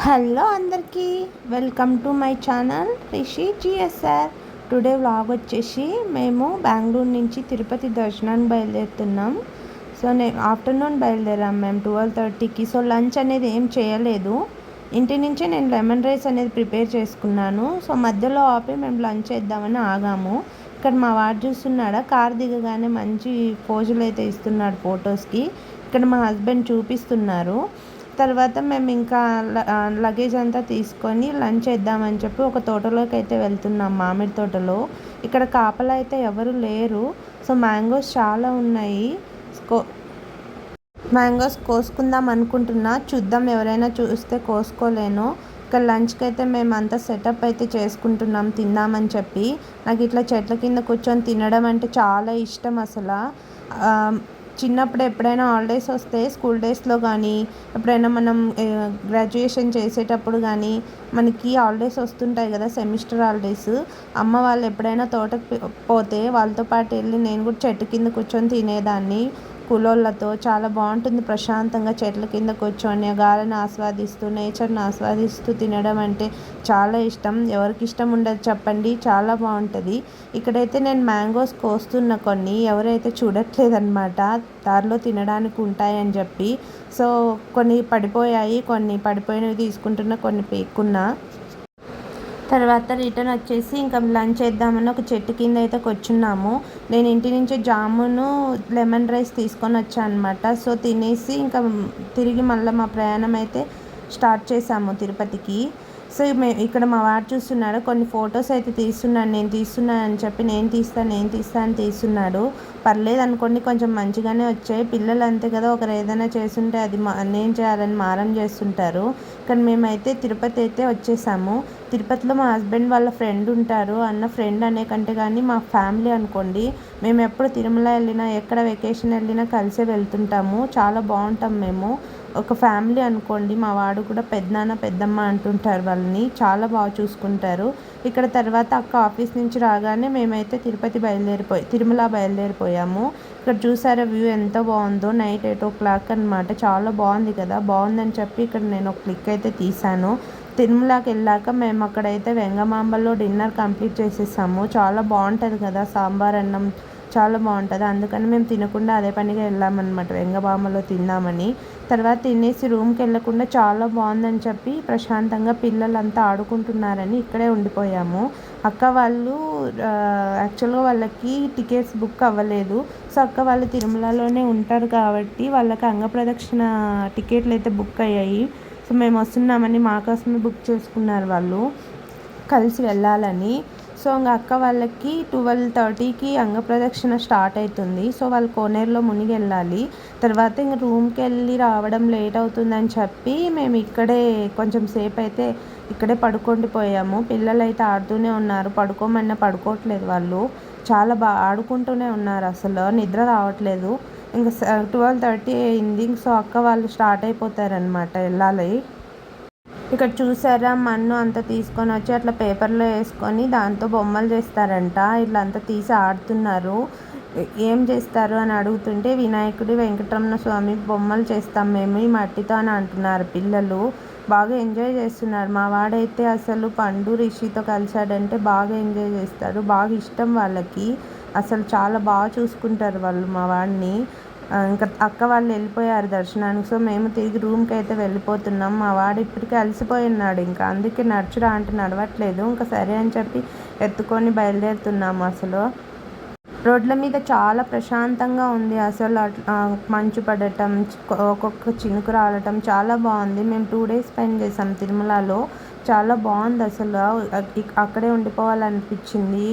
Hello అందరికీ welcome to my channel Rishi GSR. Today vlog వచ్చేసి మేము బెంగళూరు నుంచి తిరుపతి దర్శనానికి బయలుదేరుతున్నాం. సో ఆఫ్టర్నూన్ బయలుదేరాం మేము 12:30కి. సో లంచ్ అనేది ఏం చేయలేదు, ఇంటి నుంచే నేను లెమన్ రైస్ అనేది ప్రిపేర్ చేసుకున్నాను. సో మధ్యలో ఆపి మేము లంచ్ చేద్దామని ఆగాము. ఇక్కడ మా వాడు చూస్తున్నాడా, కార్ దిగగానే మంచి పోజులు అయితే ఇస్తున్నాడు ఫొటోస్కి. ఇక్కడ మా హస్బెండ్ చూపిస్తున్నారు. తర్వాత మేము ఇంకా లగేజ్ అంతా తీసుకొని లంచ్ చేద్దామని చెప్పి ఒక తోటలోకి అయితే వెళ్తున్నాం, మామిడి తోటలో. ఇక్కడ కాపలా అయితే ఎవరు లేరు. సో మ్యాంగోస్ చాలా ఉన్నాయి. మ్యాంగోస్ కోసుకుందాం అనుకుంటున్నా, చూద్దాం ఎవరైనా చూస్తే కోసుకోలేను. ఇక్కడ లంచ్కి అయితే మేము అంతా సెటప్ అయితే చేసుకుంటున్నాం తిందామని చెప్పి. నాకు ఇట్లా చెట్ల కింద కూర్చొని తినడం అంటే చాలా ఇష్టం అసలు. చిన్నప్పుడు ఎప్పుడైనా హాలిడేస్ వస్తే స్కూల్ డేస్లో కానీ ఎప్పుడైనా మనం గ్రాడ్యుయేషన్ చేసేటప్పుడు కానీ మనకి హాలిడేస్ వస్తుంటాయి కదా, సెమిస్టర్ హాలిడేస్. అమ్మ వాళ్ళు ఎప్పుడైనా తోటకు పోతే వాళ్ళతో పాటు వెళ్ళి నేను కూడా చెట్టు కింద కూర్చొని తినేదాన్ని కూలోళ్ళతో. చాలా బాగుంటుంది ప్రశాంతంగా చెట్ల కింద కూర్చొని గాలిని ఆస్వాదిస్తూ, నేచర్ని ఆస్వాదిస్తూ తినడం అంటే చాలా ఇష్టం. ఎవరికి ఇష్టం ఉండదు చెప్పండి, చాలా బాగుంటుంది. ఇక్కడైతే నేను మ్యాంగోస్ కోస్తున్న కొన్ని, ఎవరైతే చూడట్లేదన్నమాట, దారిలో తినడానికి ఉంటాయని చెప్పి. సో కొన్ని పడిపోయాయి, కొన్ని పడిపోయినవి తీసుకుంటున్నా, కొన్ని పీక్కున్నా. తర్వాత రిటర్న్ వచ్చేసి ఇంకా లంచ్ చేద్దామని ఒక చెట్టు కింద అయితే కూర్చున్నాము. నేను ఇంటి నుంచి జామును లెమన్ రైస్ తీసుకొని వచ్చాను అనమాట. సో తినేసి ఇంకా తిరిగి మళ్ళీ మా ప్రయాణం అయితే స్టార్ట్ చేసాము తిరుపతికి. సో ఇక్కడ మా వాడు చూస్తున్నాడు, కొన్ని ఫొటోస్ అయితే తీస్తున్నాను, నేను తీస్తున్నాను అని చెప్పి నేను తీస్తాను అని తీస్తున్నాడు. పర్లేదు అనుకోండి, కొంచెం మంచిగానే వచ్చాయి. పిల్లలు అంతే కదా, ఒకరు ఏదైనా చేస్తుంటే అది నేను చేయాలని మారం చేస్తుంటారు. కానీ మేమైతే తిరుపతి అయితే వచ్చేసాము. తిరుపతిలో మా హస్బెండ్ వాళ్ళ ఫ్రెండ్ ఉంటారు. అన్న ఫ్రెండ్ అనే కంటే కానీ మా ఫ్యామిలీ అనుకోండి. మేము ఎప్పుడు తిరుమల వెళ్ళినా, ఎక్కడ వెకేషన్ వెళ్ళినా కలిసే వెళ్తుంటాము. చాలా బాగుంటాం మేము, ఒక ఫ్యామిలీ అనుకోండి. మా వాడు కూడా పెద్దనాన్న పెద్దమ్మ అంటుంటారు వాళ్ళని, చాలా బాగా చూసుకుంటారు. ఇక్కడ తర్వాత అక్క ఆఫీస్ నుంచి రాగానే మేమైతే తిరుమల బయలుదేరిపోయాము. ఇక్కడ చూసారా వ్యూ ఎంత బాగుందో, నైట్ 8 o'clock అనమాట. చాలా బాగుంది కదా, బాగుందని చెప్పి ఇక్కడ నేను ఒక క్లిక్ అయితే తీసాను. తిరుమలకి వెళ్ళాక మేము అక్కడైతే వెంగమాంబలో డిన్నర్ కంప్లీట్ చేసేసాము. చాలా బాగుంటుంది కదా, సాంబార్ అన్నం చాలా బాగుంటుంది. అందుకని మేము తినకుండా అదే పనిగా వెళ్ళామన్నమాట, వెంగబామలో తిందామని. తర్వాత తినేసి రూమ్కి వెళ్ళకుండా చాలా బాగుందని చెప్పి ప్రశాంతంగా పిల్లలంతా ఆడుకుంటున్నారని ఇక్కడే ఉండిపోయాము. అక్క వాళ్ళు యాక్చువల్గా వాళ్ళకి టికెట్స్ బుక్ అవ్వలేదు. సో అక్క వాళ్ళు తిరుమలలోనే ఉంటారు కాబట్టి వాళ్ళకి అంగప్రదక్షిణ టికెట్లు అయితే బుక్ అయ్యాయి. సో మేము వస్తున్నామని మా కోసమే బుక్ చేసుకున్నారు వాళ్ళు, కలిసి వెళ్ళాలని. సో ఇంకా అక్క వాళ్ళకి 12:30కి అంగప్రదక్షిణ స్టార్ట్ అవుతుంది. సో వాళ్ళు కోనేరులో మునిగి వెళ్ళాలి. తర్వాత ఇంక రూమ్కి వెళ్ళి రావడం లేట్ అవుతుందని చెప్పి మేము ఇక్కడే కొంచెం సేపు అయితే ఇక్కడే పడుకుండిపోయాము. పిల్లలు అయితే ఆడుతూనే ఉన్నారు, పడుకోమన్నా పడుకోవట్లేదు వాళ్ళు, చాలా బాగా ఆడుకుంటూనే ఉన్నారు, అసలు నిద్ర రావట్లేదు. ఇంకా 12:30 అయింది. సో అక్క వాళ్ళు స్టార్ట్ అయిపోతారనమాట వెళ్ళాలి. ఇక్కడ చూసారా, మన్ను అంతా తీసుకొని వచ్చి అట్లా పేపర్లో వేసుకొని దాంతో బొమ్మలు చేస్తారంట. ఇట్లా అంతా తీసి ఆడుతున్నారు. ఏం చేస్తారు అని అడుగుతుంటే వినాయకుడి, వెంకటరమణ స్వామి బొమ్మలు చేస్తాం మేము ఈ మట్టితో అని అంటున్నారు పిల్లలు. బాగా ఎంజాయ్ చేస్తున్నారు. మా వాడైతే అసలు పండు రిషితో కలిసాడంటే బాగా ఎంజాయ్ చేస్తాడు, బాగా ఇష్టం వాళ్ళకి. అసలు చాలా బాగా చూసుకుంటారు వాళ్ళు మా వాడిని. ఇంకా అక్క వాళ్ళు వెళ్ళిపోయారు దర్శనానికి. సో మేము తిరిగి రూమ్కి అయితే వెళ్ళిపోతున్నాం. మా వాడు ఇప్పటికే అలసిపోయి ఉన్నాడు, ఇంకా అందుకే నడుచురా అంటే నడవట్లేదు. ఇంకా సరే అని చెప్పి ఎత్తుకొని బయలుదేరుతున్నాము. అసలు రోడ్ల మీద చాలా ప్రశాంతంగా ఉంది. అసలు మంచు పడటం, ఒక్కొక్క చినుకు రావటం చాలా బాగుంది. మేము 2 days స్పెండ్ చేసాం తిరుమలలో, చాలా బాగుంది అసలు. అక్కడే ఉండిపోవాలనిపించింది.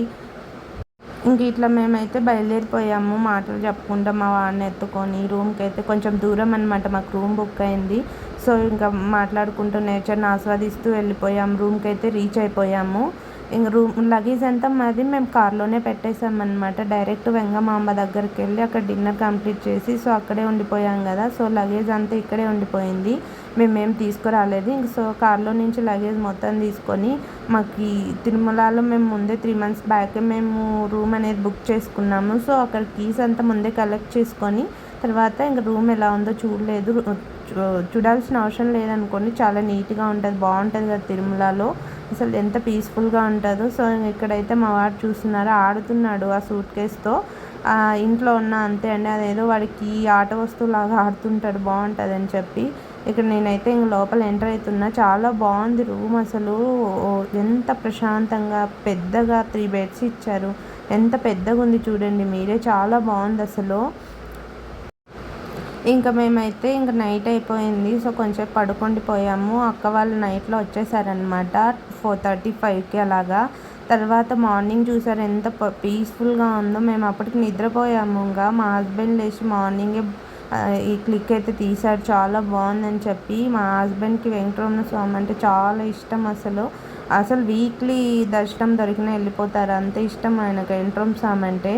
ఇంక ఇట్లా మేమైతే బయలుదేరిపోయాము మాటలు చెప్పుకుంటా మా వాడిని ఎత్తుకొని. రూమ్కి అయితే కొంచెం దూరం అనమాట, మాకు రూమ్ బుక్ అయింది. సో ఇంకా మాట్లాడుకుంటూ నేచర్ని ఆస్వాదిస్తూ వెళ్ళిపోయాం. రూమ్కి అయితే రీచ్ అయిపోయాము. ఇంక లగేజ్ అంతా మాది మేము కార్లోనే పెట్టేసామన్నమాట. డైరెక్ట్ వెంగమాంబ దగ్గరికి వెళ్ళి అక్కడ డిన్నర్ కంప్లీట్ చేసి సో అక్కడే ఉండిపోయాం కదా. సో లగేజ్ అంతా ఇక్కడే ఉండిపోయింది, మేమేం తీసుకురాలేదు. ఇంక సో కార్లో నుంచి లగేజ్ మొత్తం తీసుకొని మాకు తిరుమలలో మేము ముందే 3 months బ్యాకే మేము రూమ్ అనేది బుక్ చేసుకున్నాము. సో అక్కడ కీస్ అంతా ముందే కలెక్ట్ చేసుకొని తర్వాత ఇంక రూమ్ ఎలా ఉందో చూడలేదు, చూడాల్సిన అవసరం లేదనుకోండి, చాలా నీట్గా ఉంటుంది, బాగుంటుంది కదా తిరుమలలో. అసలు ఎంత పీస్ఫుల్గా ఉంటుందో. సో ఇక్కడైతే మా వాడు చూస్తున్నారు, ఆడుతున్నాడు ఆ సూట్ కేస్తో. ఇంట్లో ఉన్న అంతే అండి, అదేదో వాడికి ఆట వస్తువులాగా ఆడుతుంటాడు, బాగుంటుంది అని చెప్పి. ఇక్కడ నేనైతే ఇంక లోపల ఎంటర్ అవుతున్నా. చాలా బాగుంది రూమ్ అసలు. ఎంత ప్రశాంతంగా పెద్దగా 3 బెడ్స్ ఇచ్చారు. ఎంత పెద్దగా ఉంది చూడండి మీరే, చాలా బాగుంది అసలు. ఇంకా మేమైతే ఇంక నైట్ అయిపోయింది. సో కొంచెం పడుకుండిపోయాము. అక్క వాళ్ళు నైట్లో వచ్చేసారనమాట 4:35కి అలాగా. తర్వాత మార్నింగ్ చూసారు ఎంత పీస్ఫుల్గా ఉందో. మేము అప్పటికి నిద్రపోయాము. ఇంకా మా హస్బెండ్ లేచి మార్నింగే ఈ క్లిక్ అయితే తీశాడు, చాలా బాగుందని చెప్పి. మా హస్బెండ్కి వెంకటరమణ స్వామి అంటే చాలా ఇష్టం అసలు. వీక్లీ దర్శనం దొరికినా వెళ్ళిపోతారు, అంత ఇష్టం ఆయనకు వెంకటరమణ స్వామి అంటే.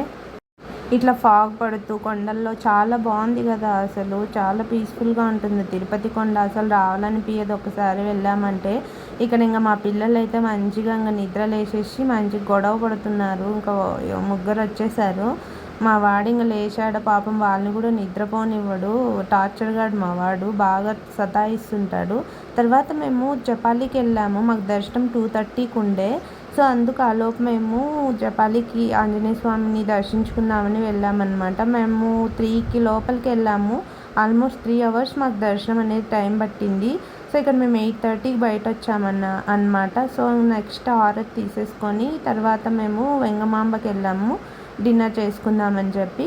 ఇట్లా ఫాగ్ పడుతూ కొండల్లో చాలా బాగుంది కదా అసలు. చాలా పీస్ఫుల్గా ఉంటుంది తిరుపతి కొండ. అసలు రావాలనిపించదు ఒకసారి వెళ్ళామంటే. ఇక్కడ ఇంకా మా పిల్లలు అయితే మంచిగా ఇంకా నిద్ర లేచేసి మంచిగా గొడవ పడుతున్నారు. ఇంకా ముగ్గురు వచ్చేసారు. మా వాడు ఇంకా లేచాడు పాపం, వాళ్ళని కూడా నిద్రపోనివ్వడు. టార్చర్ గాడు మా వాడు, బాగా సతాయిస్తుంటాడు. తర్వాత మేము జపాలికి వెళ్ళాము. మాకు దర్శనం 2:30కి ఉండే. సో అందుకు ఆలోపు మేము జపాలికి ఆంజనేయ స్వామిని దర్శించుకుందామని వెళ్ళామన్నమాట. మేము 3కి లోపలికి వెళ్ళాము. ఆల్మోస్ట్ 3 అవర్స్ మాకు దర్శనం అనేది టైం పట్టింది. సో ఇక్కడ మేము 8:30కి బయట వచ్చామన్నమాట. సో నెక్స్ట్ హారతి తీసేసుకొని తర్వాత మేము వెంగమాంబకి వెళ్ళాము డిన్నర్ చేసుకుందామని చెప్పి.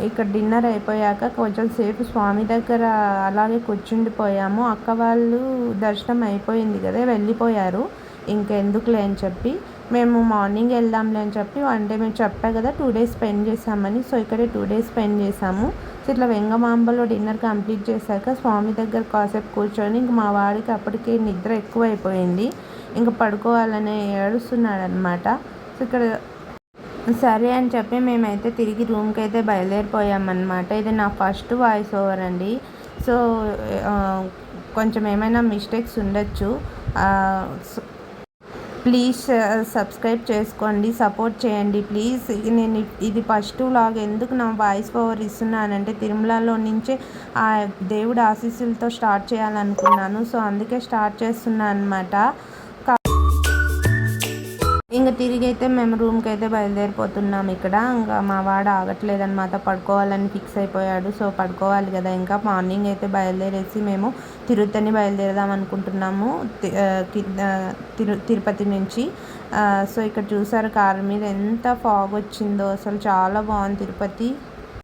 ఇక్కడ డిన్నర్ అయిపోయాక కొంచెం సేపు స్వామి దగ్గర అలాగే కూర్చుండిపోయాము. అక్క వాళ్ళు దర్శనం అయిపోయింది కదా, వెళ్ళిపోయారు. ఇంకెందుకులే అని చెప్పి మేము మార్నింగ్ వెళ్దాంలే అని చెప్పి మేము చెప్పా కదా 2 డేస్ స్పెండ్ చేసామని. సో ఇక్కడే 2 డేస్ స్పెండ్ చేసాము. సో ఇట్లా వెంగమాంబలో డిన్నర్ కంప్లీట్ చేశాక స్వామి దగ్గర కాసేపు కూర్చొని ఇంక మా వాడికి అప్పటికే నిద్ర ఎక్కువైపోయింది, ఇంకా పడుకోవాలని ఏడుస్తున్నాడు అనమాట. సో ఇక్కడ సరే అని చెప్పి మేమైతే తిరిగి రూమ్కి అయితే బయలుదేరిపోయామన్నమాట. ఇది నా ఫస్ట్ వాయిస్ ఓవర్ అండి. సో కొంచెం ఏమైనా మిస్టేక్స్ ఉండొచ్చు. ప్లీజ్ సబ్స్క్రైబ్ చేసుకోండి, సపోర్ట్ చేయండి ప్లీజ్. నేను ఇది ఫస్ట్ వ్లాగ్. ఎందుకు నా వాయిస్ ఓవర్ ఇస్తున్నానంటే తిరుమలలో నుంచే ఆ దేవుడి ఆశీస్సులతో స్టార్ట్ చేయాలనుకున్నాను. సో అందుకే స్టార్ట్ చేస్తున్నాను అనమాట. ఇంకా తిరిగి అయితే మేము రూమ్కి అయితే బయలుదేరిపోతున్నాం. ఇక్కడ ఇంకా మా వాడు ఆగట్లేదన్నమాట, పడుకోవాలని ఫిక్స్ అయిపోయాడు. సో పడుకోవాలి కదా, ఇంకా మార్నింగ్ అయితే బయలుదేరేసి మేము తిరుత్తని బయలుదేరదాం అనుకుంటున్నాము తిరుపతి నుంచి. సో ఇక్కడ చూసారు కారు మీద ఎంత ఫాగ్ వచ్చిందో, అసలు చాలా బాగుంది తిరుపతి.